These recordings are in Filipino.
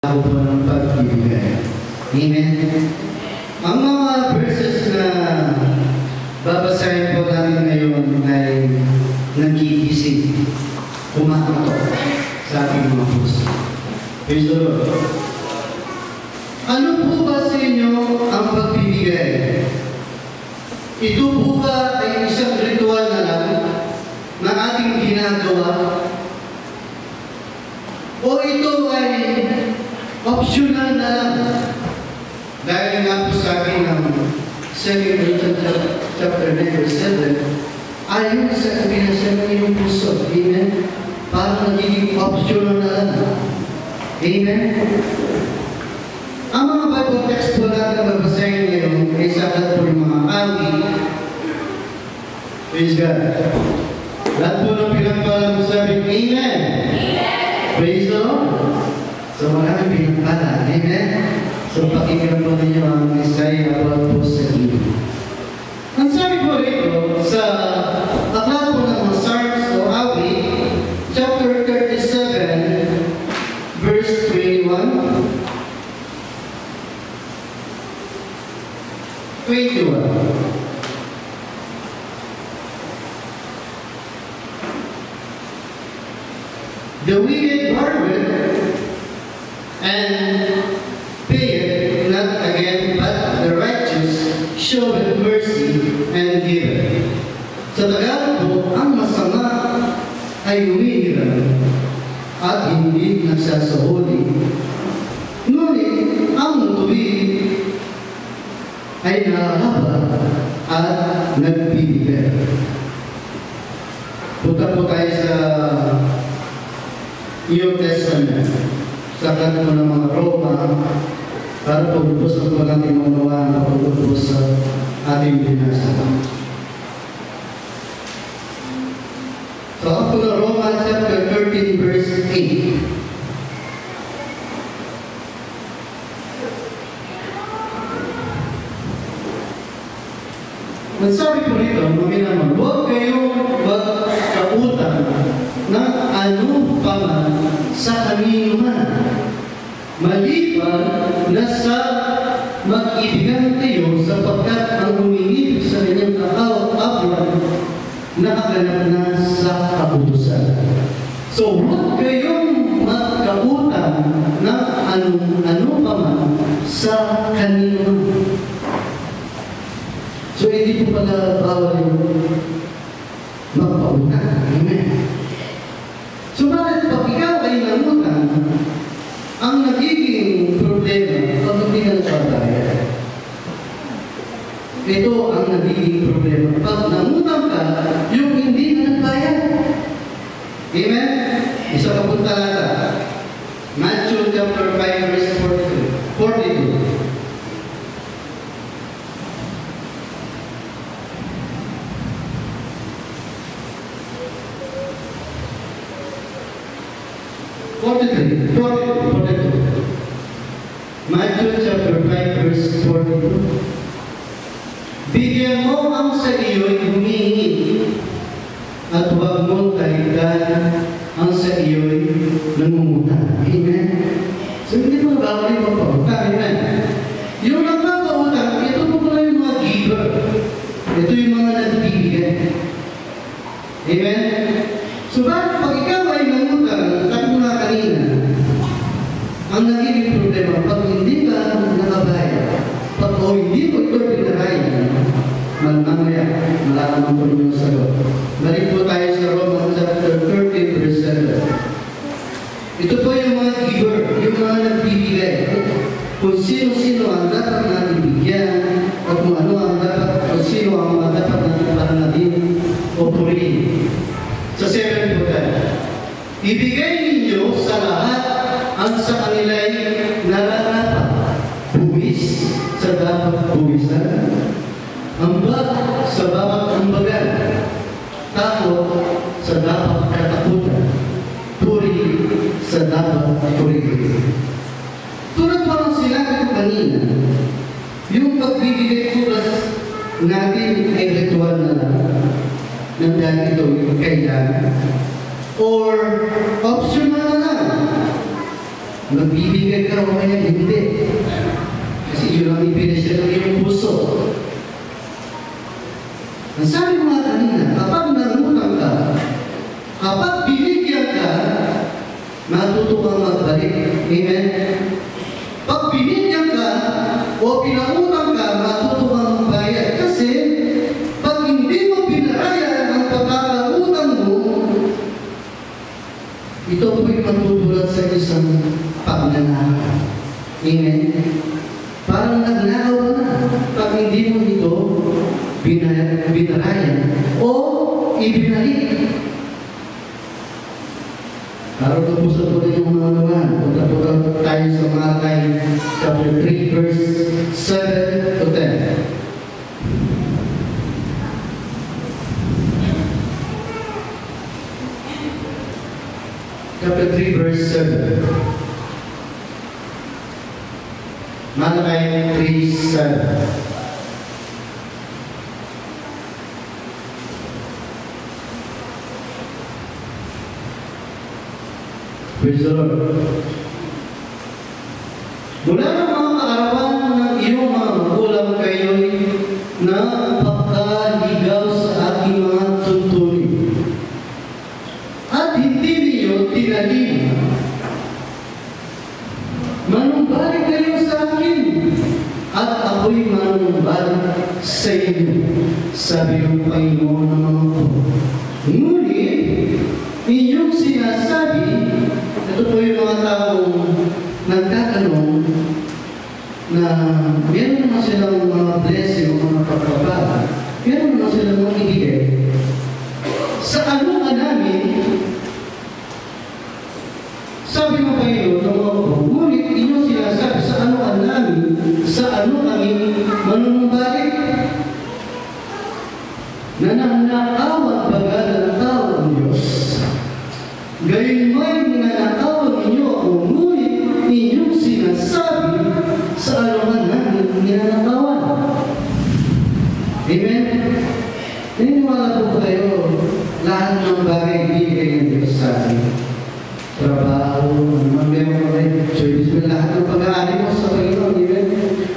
ako po ng pagbibigay. Amen? Ang mga verses na babasahin po namin ngayon ay nagkikisig, kumakatok sa ating mga puso. Praise the Lord. Ano po ba sa inyo ang pagbibigay? Ito po ba ay isang ritual na lang na ating ginagawa? O ito ay optional na lang? Dahil nga po sa akin ng 2 Corinthians chapter 9 verse 7, ayon sa pinasa ng iyong puso. Amen? Parang nagiging optional na lang. Amen? Ang mga Bible text po natin na babasahin ngayon ay sakat po ng mga awit. Praise God. Lahat po ng pinagpala mo sabi, Amen! Praise the Lord! So maraming pinagpala. Amen? So pakinggan po ninyo ang Isaiah about po sa iyo. Ang sabi po rito sa aklat po ng mga Psalms o awit, chapter 37, verse 21. The wicked borroweth and payeth not again, but the righteous showeth mercy and giveth. Sa Tagalog po, ang masama ay humihiram at hindi nagsasahuli. Ngunit ang tuwid ay nakahaba at nagbibigay. Punta po tayo sa New Testament, sa kanto ng mga Roma, para pagpupos ang walang imamawa na pagpupos sa ating binasa. So, ako na Roma chapter 13 verse 8. Sabi ko rito, naman, huwag kayong magkautang ng ano pa man sa kanino man, maliban na sa mag-ibigan kayo sapagkat ang humingi sa kanyang kaawat-awat nakaganap na sa kautusan. So, huwag kayong magkautang ng ano pa man sa kanino man. So, hindi po pala bawal yung magpautang. Amen. So, bakit pag ikaw ay nangutang, ang nagiging problema pag hindi ka nagpabayad? Ito ang nagiging problema. Pag nangutang ka, yung hindi na nagbayad. Amen? Isa pa punta natin. Matthew chapter 5 verse 42. Matthew chapter 5 verse 42. Bigyan mo ang sa iyo'y humihingi at huwag mong kaligtan ang sa iyo'y nangungutang. Amen? So hindi mo bawal yung magpautang. Amen? Yung nagpapautang, ito po pala yung mga giver. Ito yung mga nagbibigay. Amen? So bakit pag ikaw ay nangutang, tapos na kanina, ang nagiging problema, pag hindi ka nakabayad, pag hindi mo ito pinarayan, mamaya, malalaman po ninyo sa sagot. Balik po tayo sa Romans chapter 13 verse 7. Ito po yung mga giver, yung mga nagbibigay. Kung sino-sino ang dapat natin bigyan, at kung ano ang dapat, kung sino ang mga dapat natin pananatin o purihin. Sa 7 po tayo. Ibigay ninyo sa lahat ang sa kanila'y nararapat. Buwis sa dapat buwisan. Ambag sa bawat ambagan. Takot sa dapat katakutan. Puri sa dapat purihin. Tulad pa lang sinabi ko kanina, yung pagbibigay tulas natin ay ritual na lang. Nandang ito yung kailangan. Or optional na lang. Magbibigay ka o kaya hindi. Kasi yun ang ipinasya ng iyong puso. Ang sabi ko nga kanina, kapag nangutang ka, kapag binigyan ka, matuto kang magbalik. Amen? Pag binigyan ka o pinautang ka, matuto kang magbayad. Kasi pag hindi mo pinarayan ang pagkakautang mo, ito po'y matutulad sa isang pagnanakaw. Amen? Parang nagnakaw ka na pag hindi mo ito binarayan o ibinalik. Para po sa tuloy ng mga naman, punta po tayo sa Matay chapter 3 verse 7 to 10. Chapter 3 verse 7. Matay 3:7. Praise the Lord. Mula ng mga kaarawan ng iyong mga magulang kayo'y napakaligaw sa aking mga tuntunin. At hindi niyo tinalim. Manumbalik kayo sa akin, at ako'y manumbalik sa inyo, sabi ng Panginoon ng mga ko. Ngunit, inyong sinasabi, ito po yung mga taong nagtatanong na meron naman silang mga blessing, mga pagpapala, meron naman silang mga ibigay. Sa ano ka namin, sabi ng Panginoon ng mga ko, ngunit inyong sinasabi, sa ano ka namin, sa ano kami manunumbalik? Nananakawan baga ng tao ang Diyos. Gayon may ninanakawan ninyo ako, ngunit inyong sinasabi, sa ano ka namin ninanakawan. Amen? Naniniwala po kayo, lahat ng bagay bigay ng Diyos sa atin. Trabaho, meron ka rin, service, lahat ng pag-aari mo sa Panginoon. Amen?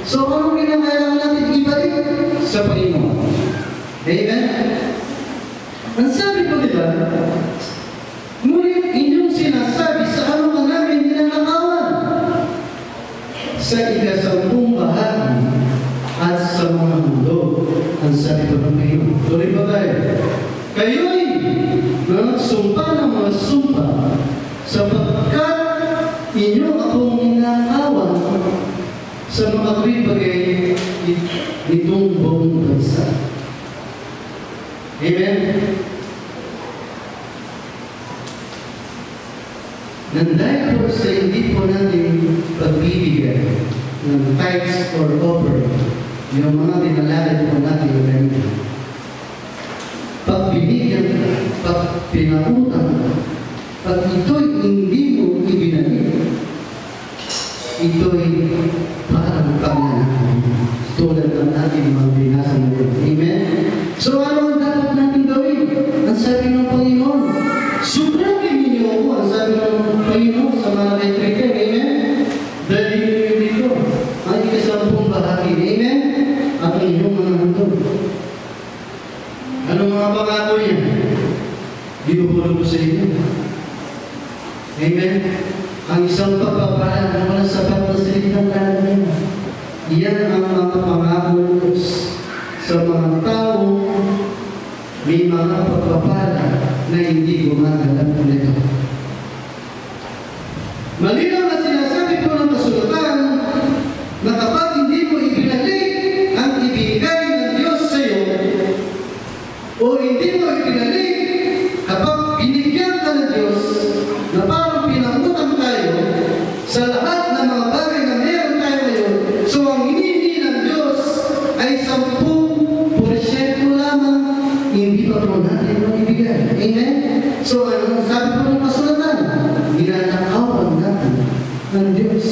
So, anong kinakailangan natin ibalik sa Panginoon? Amen? Ang sabi ko, diba, ngunit inyong sinasabi, sa ano ka namin ninanakawan? Sa ikasampung bahagi at sa mga mundo, ang sabi ko ng Panginoon. Tuloy ba tayo? Kayo'y nagsumpa ng mga sumpa, sapagkat inyo akong ninanakawan sa mga bagay nitong buong bansa. Amen? Nandahil po sa hindi po natin pagbibigay ng tithes or offering, yung mga dinalagay po natin yung ganito. Pag binigyan ka, pag pinautang ka, pag ito'y hindi mo ibinalik, ito'y parang pagnanakaw. Tulad ng ating mga binasa ngayon. Amen? So ano ang dapat natin gawin? Ang sabi ng Panginoon, subragin ninyo ako, ang sabi ng Panginoon sa Malakay 3:10. Amen? Dahil ninyo dito, ang ikasampung bahagi. Amen? At ang inyong mga handog. Anong mga pangako niya? Binubulog ko sa inyo. Amen? Ang isang pagpapala na walang sapat na salitang lahat niya. Iyan ang mga pangako sa mga taong may mga pagpapala na hindi gumagalap nito. Malinaw na sinasabi po ng kasulatan na kapag hindi mo ibinalik ang ibigay ng Diyos sa iyo o hindi mo ibinalik kapag binigyan ka ng Diyos na parang pinangutang tayo sa lahat ng mga bagay na meron tayo ngayon, so ang hinihingi ng Diyos ay 10% lamang, hindi pa po natin ibigay. Amen? So ano sabi po ng kasulatan? Ninanakawan natin ng Diyos.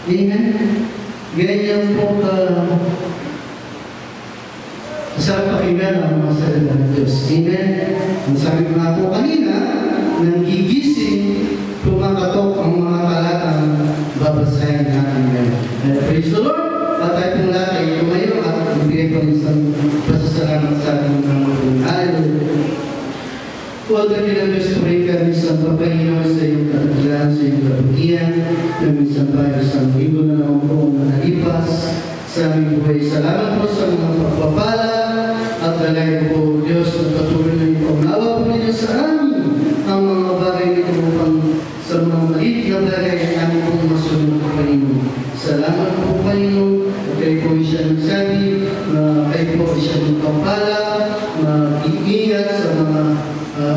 Amen? Ganyan po sarap pakinggan ang mga salita ng Diyos. Amen? Ang sabi ko nga po kanina, nang gigising, inyong kabutihan na minsan tayo sa linggo na naman po na nalipas sa aming buhay. Salamat po sa mga pagpapala at dalay po Diyos na patuloy na yung paunawa po ninyo sa amin ang mga bagay nito upang sa mga maliit na bagay ang aming pong masunod po Panginoon. Salamat po Panginoon at kayo po siya nagsabi na kayo po siya magpapala, mag-iingat sa mga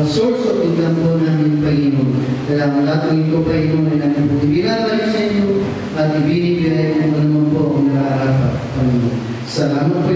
source of income po namin Panginoon. Kaya ang lahat ng ito Panginoon ay namin po ibinabalik sa inyo at ibinibigay po naman po ang naraarapat Panginoon. Salamat po